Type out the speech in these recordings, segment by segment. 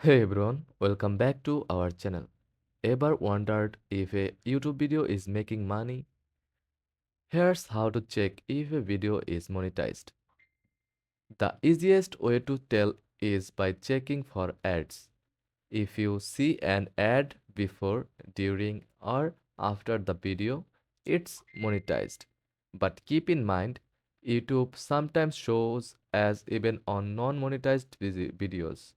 Hey everyone, welcome back to our channel. Ever wondered if a YouTube video is making money? Here's how to check if a video is monetized. The easiest way to tell is by checking for ads. If you see an ad before, during, or after the video, it's monetized. But keep in mind, YouTube sometimes shows as even on non-monetized videos.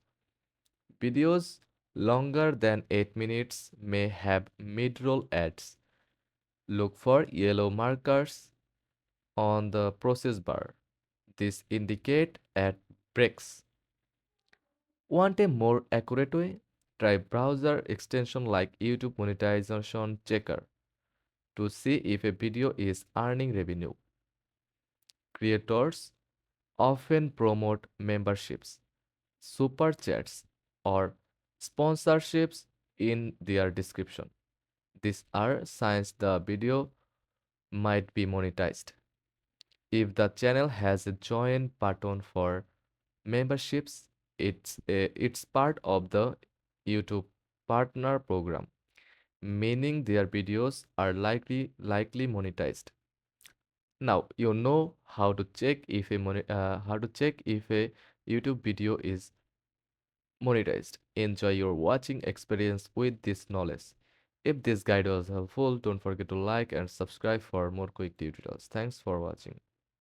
Videos longer than 8 minutes may have mid-roll ads. Look for yellow markers on the process bar. This indicate ad breaks. Want a more accurate way? Try browser extension like YouTube Monetization Checker to see if a video is earning revenue. Creators often promote memberships, super chats, or sponsorships in their description. These are signs the video might be monetized. If the channel has a join button for memberships, it's part of the YouTube partner program, meaning their videos are likely monetized. Now you know how to check if a YouTube video is monetized. Enjoy your watching experience with this knowledge. If this guide was helpful, don't forget to like and subscribe for more quick tutorials. Thanks for watching.